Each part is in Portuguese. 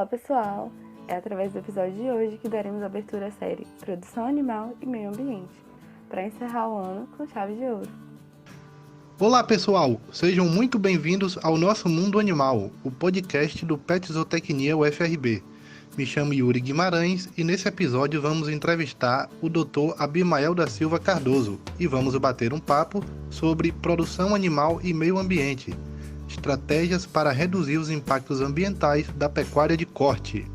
Olá pessoal, é através do episódio de hoje que daremos abertura à série Produção Animal e Meio Ambiente, para encerrar o ano com chave de ouro. Olá pessoal, sejam muito bem-vindos ao Nosso Mundo Animal, o podcast do Pet Zootecnia UFRB. Me chamo Yuri Guimarães e nesse episódio vamos entrevistar o Dr. Abimael da Silva Cardoso e vamos bater um papo sobre produção animal e meio ambiente, estratégias para reduzir os impactos ambientais da pecuária de corte.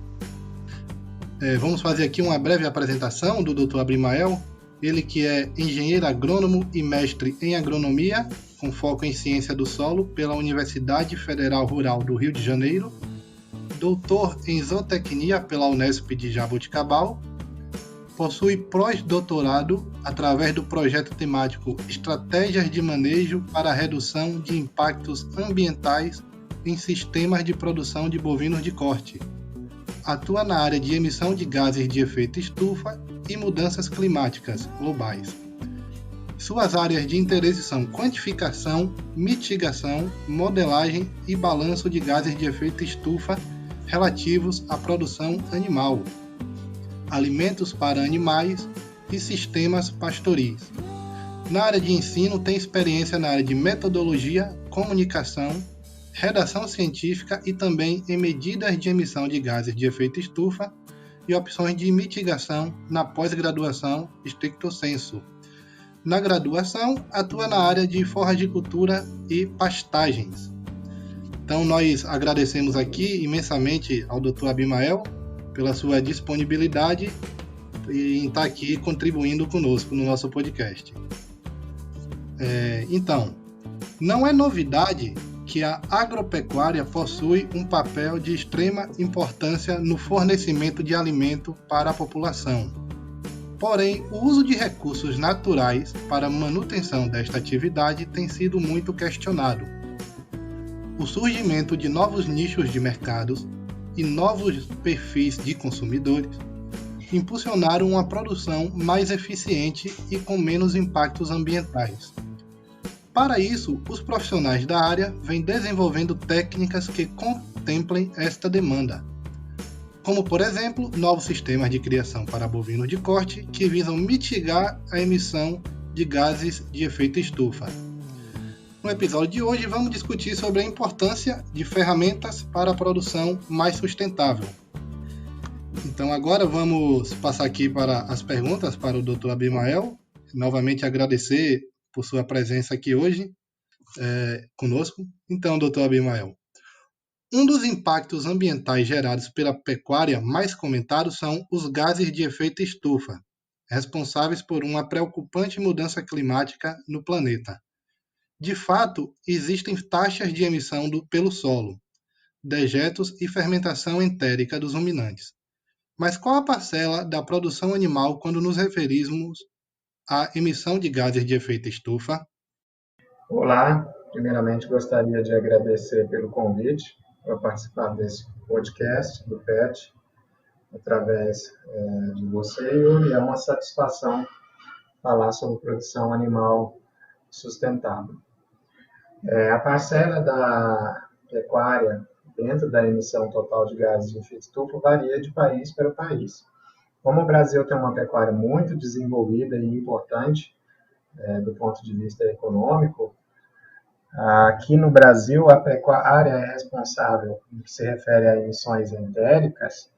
Vamos fazer aqui uma breve apresentação do Dr. Abimael, ele que é engenheiro agrônomo e mestre em agronomia, com foco em ciência do solo pela Universidade Federal Rural do Rio de Janeiro, doutor em zootecnia pela Unesp de Jaboticabal, possui pós-doutorado através do projeto temático Estratégias de Manejo para a Redução de Impactos Ambientais em Sistemas de Produção de Bovinos de Corte. Atua na área de emissão de gases de efeito estufa e mudanças climáticas globais. Suas áreas de interesse são quantificação, mitigação, modelagem e balanço de gases de efeito estufa relativos à produção animal, alimentos para animais e sistemas pastoris. Na área de ensino, tem experiência na área de metodologia, comunicação, redação científica e também em medidas de emissão de gases de efeito estufa e opções de mitigação na pós-graduação stricto sensu. Na graduação, atua na área de forragicultura e pastagens. Então, nós agradecemos aqui imensamente ao Dr. Abimael pela sua disponibilidade em estar aqui contribuindo conosco no nosso podcast. Então, não é novidade que a agropecuária possui um papel de extrema importância no fornecimento de alimento para a população. Porém, o uso de recursos naturais para a manutenção desta atividade tem sido muito questionado. O surgimento de novos nichos de mercados e novos perfis de consumidores impulsionaram uma produção mais eficiente e com menos impactos ambientais. Para isso, os profissionais da área vêm desenvolvendo técnicas que contemplem esta demanda, como, por exemplo, novos sistemas de criação para bovinos de corte que visam mitigar a emissão de gases de efeito estufa. No episódio de hoje, vamos discutir sobre a importância de ferramentas para a produção mais sustentável. Então, agora vamos passar aqui para as perguntas para o Dr. Abimael. Novamente agradecer por sua presença aqui hoje conosco. Então, Dr. Abimael, um dos impactos ambientais gerados pela pecuária mais comentados são os gases de efeito estufa, responsáveis por uma preocupante mudança climática no planeta. De fato, existem taxas de emissão pelo solo, dejetos e fermentação entérica dos ruminantes. Mas qual a parcela da produção animal quando nos referimos à emissão de gases de efeito estufa? Olá, primeiramente gostaria de agradecer pelo convite para participar desse podcast do PET, através de você, Yuri. É uma satisfação falar sobre produção animal sustentável. A parcela da pecuária dentro da emissão total de gases de efeito estufa varia de país para país. Como o Brasil tem uma pecuária muito desenvolvida e importante do ponto de vista econômico, aqui no Brasil a pecuária é responsável, no que se refere a emissões entéricas,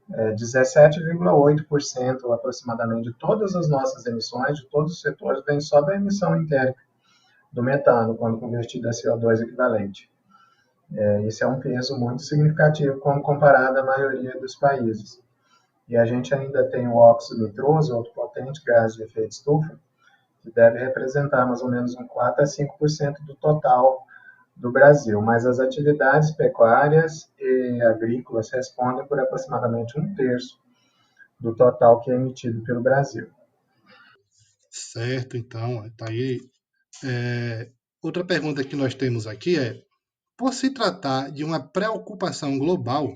17,8% aproximadamente de todas as nossas emissões, de todos os setores, vem só da emissão entérica do metano, quando convertido a CO2 equivalente. Isso é um peso muito significativo quando comparado à maioria dos países. E a gente ainda tem o óxido nitroso, outro potente gás de efeito estufa, que deve representar mais ou menos 4 a 5% do total do Brasil. Mas as atividades pecuárias e agrícolas respondem por aproximadamente 1/3 do total que é emitido pelo Brasil. Certo, então, está aí. Outra pergunta que nós temos aqui por se tratar de uma preocupação global,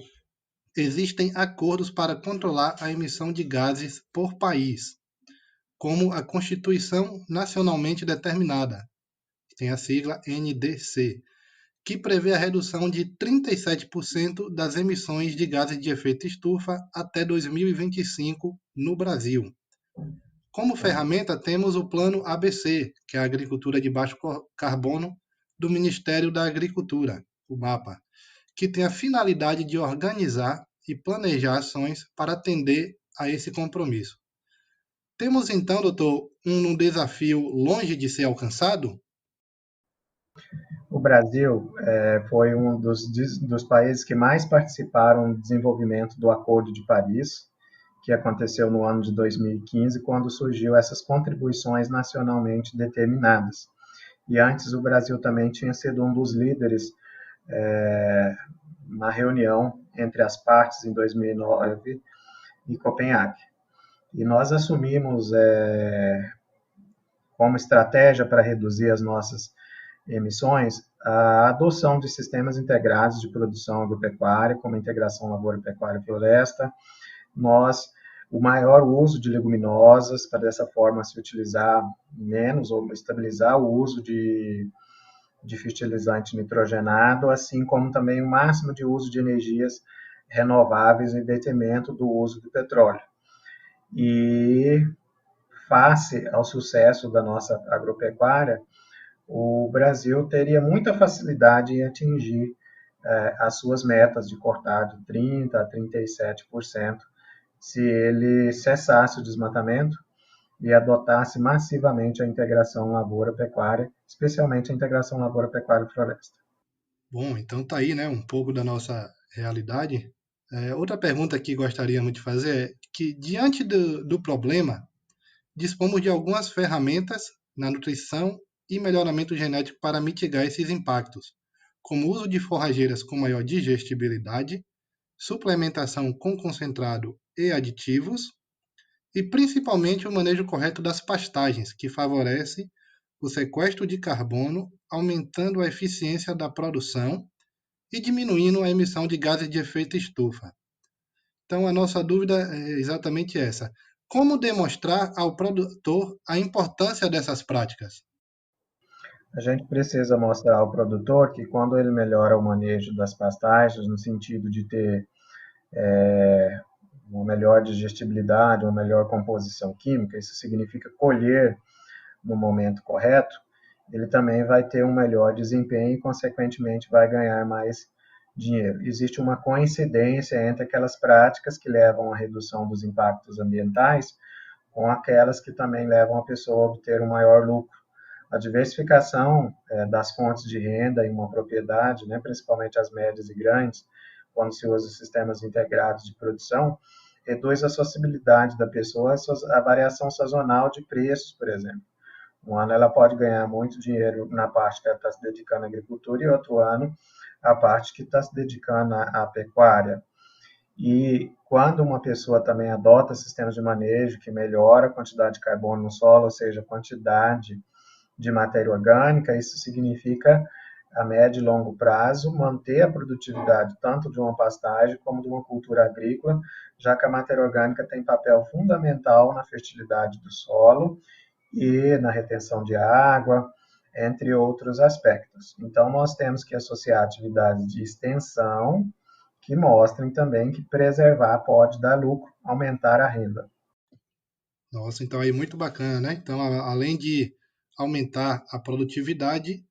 existem acordos para controlar a emissão de gases por país, como a Constituição Nacionalmente Determinada, que tem a sigla NDC, que prevê a redução de 37% das emissões de gases de efeito estufa até 2025 no Brasil. Como ferramenta, temos o Plano ABC, que é a Agricultura de Baixo Carbono, do Ministério da Agricultura, o MAPA, que tem a finalidade de organizar e planejar ações para atender a esse compromisso. Temos então, doutor, um desafio longe de ser alcançado? O Brasil foi um dos países que mais participaram do desenvolvimento do Acordo de Paris, que aconteceu no ano de 2015, quando surgiu essas contribuições nacionalmente determinadas. E antes o Brasil também tinha sido um dos líderes na reunião entre as partes em 2009 em Copenhague. E nós assumimos como estratégia para reduzir as nossas emissões a adoção de sistemas integrados de produção agropecuária, como a integração lavoura, pecuária e floresta. O maior uso de leguminosas, para dessa forma se utilizar menos ou estabilizar o uso de fertilizante nitrogenado, assim como também o máximo de uso de energias renováveis em detrimento do uso do petróleo. E face ao sucesso da nossa agropecuária, o Brasil teria muita facilidade em atingir as suas metas de cortar de 30% a 37%, se ele cessasse o desmatamento e adotasse massivamente a integração lavoura-pecuária, especialmente a integração lavoura-pecuária-floresta. Bom, então tá aí, né, um pouco da nossa realidade. Outra pergunta que gostaríamos de fazer é que, diante do problema, dispomos de algumas ferramentas na nutrição e melhoramento genético para mitigar esses impactos, como o uso de forrageiras com maior digestibilidade, suplementação com concentrado e aditivos, e principalmente o manejo correto das pastagens, que favorece o sequestro de carbono, aumentando a eficiência da produção e diminuindo a emissão de gases de efeito estufa. Então, a nossa dúvida é exatamente essa: como demonstrar ao produtor a importância dessas práticas? A gente precisa mostrar ao produtor que quando ele melhora o manejo das pastagens, no sentido de ter uma melhor digestibilidade, uma melhor composição química, isso significa colher no momento correto, ele também vai ter um melhor desempenho e, consequentemente, vai ganhar mais dinheiro. Existe uma coincidência entre aquelas práticas que levam à redução dos impactos ambientais com aquelas que também levam a pessoa a obter um maior lucro. A diversificação das fontes de renda em uma propriedade, né, principalmente as médias e grandes, quando se usa sistemas integrados de produção, reduz a possibilidade da pessoa a variação sazonal de preços, por exemplo. Um ano ela pode ganhar muito dinheiro na parte que ela está se dedicando à agricultura e outro ano a parte que está se dedicando à pecuária. E quando uma pessoa também adota sistemas de manejo que melhora a quantidade de carbono no solo, ou seja, a quantidade de matéria orgânica, isso significa, a médio e longo prazo, manter a produtividade tanto de uma pastagem como de uma cultura agrícola, já que a matéria orgânica tem papel fundamental na fertilidade do solo e na retenção de água, entre outros aspectos. Então, nós temos que associar atividades de extensão que mostrem também que preservar pode dar lucro, aumentar a renda. Nossa, então aí muito bacana, né? Então, além de aumentar a produtividade,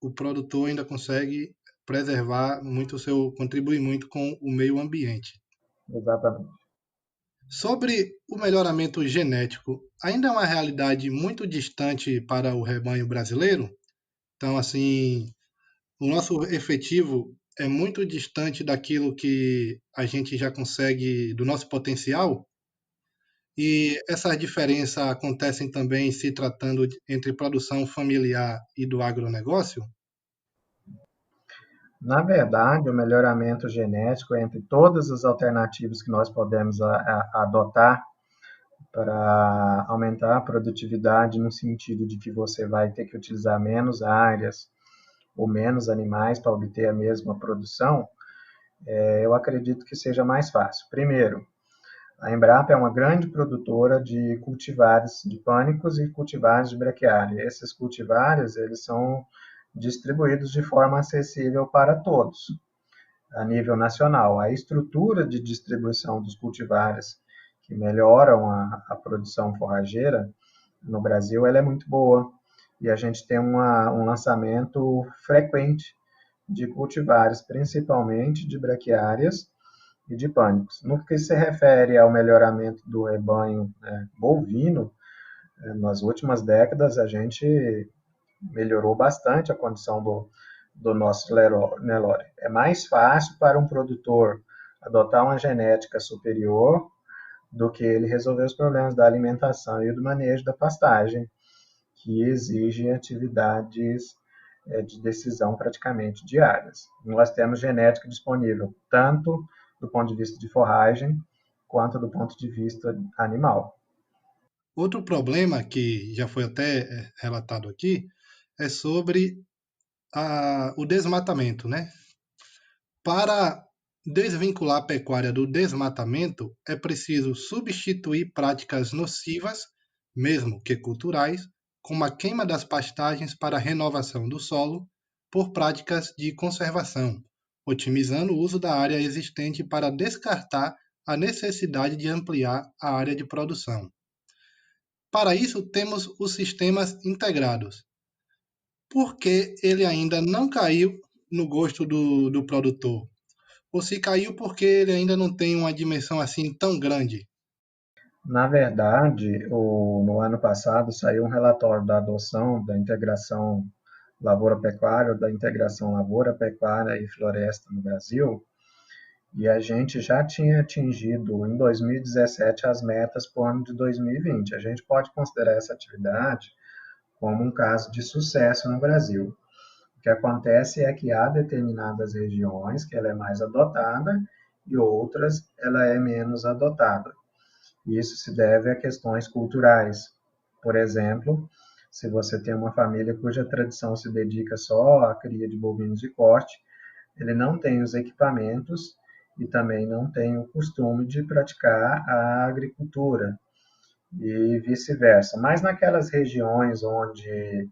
o produtor ainda consegue preservar muito contribuir muito com o meio ambiente. Exatamente. Sobre o melhoramento genético, ainda é uma realidade muito distante para o rebanho brasileiro. Então, assim, o nosso efetivo é muito distante daquilo que a gente já consegue, do nosso potencial. E essas diferenças acontecem também se tratando entre produção familiar e do agronegócio? Na verdade, o melhoramento genético, entre todas as alternativas que nós podemos adotar para aumentar a produtividade, no sentido de que você vai ter que utilizar menos áreas ou menos animais para obter a mesma produção, eu acredito que seja mais fácil. Primeiro, a Embrapa é uma grande produtora de cultivares de pânicos e cultivares de braquiária. Esses cultivares, eles são distribuídos de forma acessível para todos, a nível nacional. A estrutura de distribuição dos cultivares que melhoram a produção forrageira no Brasil, ela é muito boa. E a gente tem um lançamento frequente de cultivares, principalmente de braquiárias e de pânicos. No que se refere ao melhoramento do rebanho bovino, nas últimas décadas a gente melhorou bastante a condição do nosso Nelore. É mais fácil para um produtor adotar uma genética superior do que ele resolver os problemas da alimentação e do manejo da pastagem, que exigem atividades de decisão praticamente diárias. Nós temos genética disponível tanto do ponto de vista de forragem quanto do ponto de vista animal. Outro problema que já foi até relatado aqui é sobre o desmatamento, né? Para desvincular a pecuária do desmatamento, é preciso substituir práticas nocivas, mesmo que culturais, como a queima das pastagens para a renovação do solo, por práticas de conservação, otimizando o uso da área existente para descartar a necessidade de ampliar a área de produção. Para isso, temos os sistemas integrados. Por que ele ainda não caiu no gosto do produtor? Ou se caiu porque ele ainda não tem uma dimensão assim tão grande? Na verdade, no ano passado saiu um relatório da adoção da integração lavoura-pecuária, da integração lavoura-pecuária e floresta no Brasil, e a gente já tinha atingido em 2017 as metas para o ano de 2020. A gente pode considerar essa atividade como um caso de sucesso no Brasil. O que acontece é que há determinadas regiões que ela é mais adotada e outras ela é menos adotada. Isso se deve a questões culturais. Por exemplo, se você tem uma família cuja tradição se dedica só à cria de bovinos de corte, ele não tem os equipamentos e também não tem o costume de praticar a agricultura e vice-versa. Mas naquelas regiões onde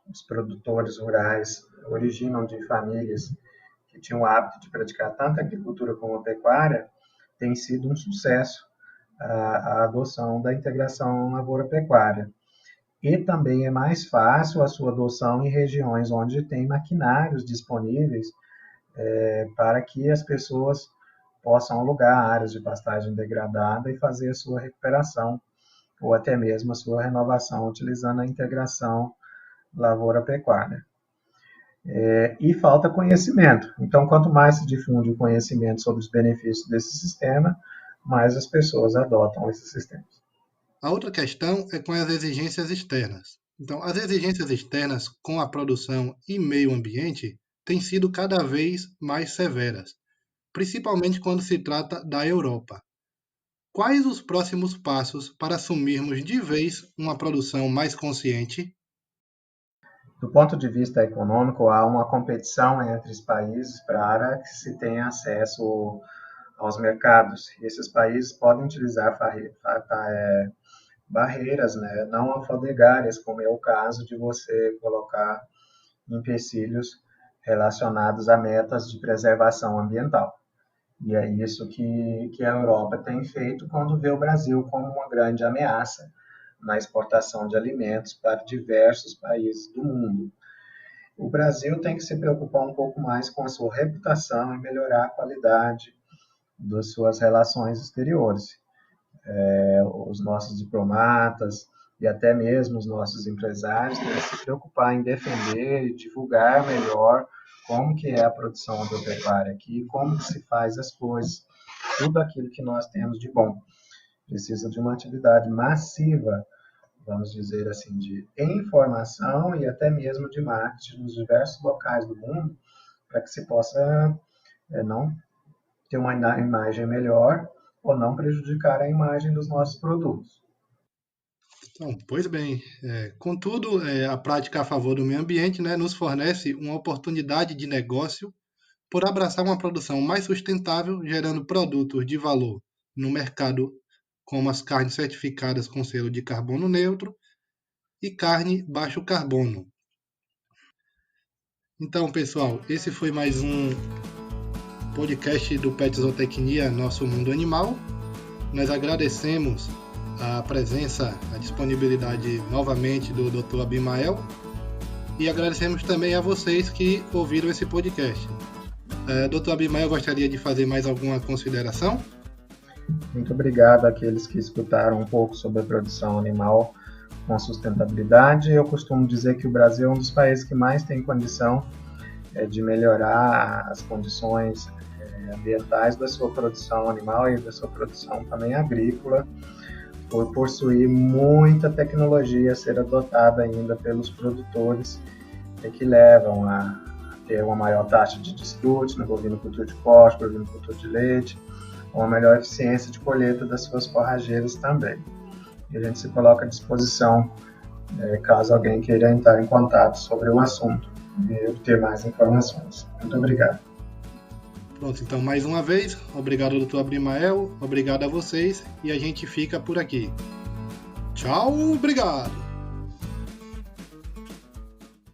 os produtores rurais originam de famílias que tinham o hábito de praticar tanto a agricultura como a pecuária, tem sido um sucesso a adoção da integração lavoura-pecuária. E também é mais fácil a sua adoção em regiões onde tem maquinários disponíveis para que as pessoas possam alugar áreas de pastagem degradada e fazer a sua recuperação ou até mesmo a sua renovação utilizando a integração lavoura-pecuária. E falta conhecimento. Então, quanto mais se difunde o conhecimento sobre os benefícios desse sistema, mais as pessoas adotam esses sistemas. A outra questão é com as exigências externas. Então, as exigências externas com a produção e meio ambiente têm sido cada vez mais severas, principalmente quando se trata da Europa. Quais os próximos passos para assumirmos de vez uma produção mais consciente? Do ponto de vista econômico, há uma competição entre os países para que se tenha acesso aos mercados. E esses países podem utilizar barreiras, né, não alfandegárias, como é o caso de você colocar empecilhos relacionados a metas de preservação ambiental. E é isso que a Europa tem feito quando vê o Brasil como uma grande ameaça na exportação de alimentos para diversos países do mundo. O Brasil tem que se preocupar um pouco mais com a sua reputação e melhorar a qualidade das suas relações exteriores. Os nossos diplomatas e até mesmo os nossos empresários têm que se preocupar em defender e divulgar melhor como que é a produção agropecuária aqui, como que se faz as coisas, tudo aquilo que nós temos de bom. Precisa de uma atividade massiva, vamos dizer assim, de informação e até mesmo de marketing nos diversos locais do mundo, para que se possa não ter uma imagem melhor ou não prejudicar a imagem dos nossos produtos. Então, pois bem, contudo, a prática a favor do meio ambiente, né, nos fornece uma oportunidade de negócio por abraçar uma produção mais sustentável, gerando produtos de valor no mercado, como as carnes certificadas com selo de carbono neutro e carne baixo carbono. Então, pessoal, esse foi mais um podcast do Pet Zootecnia, Nosso Mundo Animal. Nós agradecemos a presença, a disponibilidade novamente do Dr. Abimael e agradecemos também a vocês que ouviram esse podcast. Dr. Abimael, gostaria de fazer mais alguma consideração? Muito obrigado àqueles que escutaram um pouco sobre a produção animal com sustentabilidade. Eu costumo dizer que o Brasil é um dos países que mais tem condição de melhorar as condições ambientais da sua produção animal e da sua produção também agrícola, por possuir muita tecnologia a ser adotada ainda pelos produtores que levam a ter uma maior taxa de desfrute no bovinocultura de corte, bovinocultura de leite, uma melhor eficiência de colheita das suas forrageiras também. E a gente se coloca à disposição caso alguém queira entrar em contato sobre o assunto e obter mais informações. Muito obrigado. Pronto, então mais uma vez, obrigado Dr. Abimael, obrigado a vocês e a gente fica por aqui. Tchau, obrigado!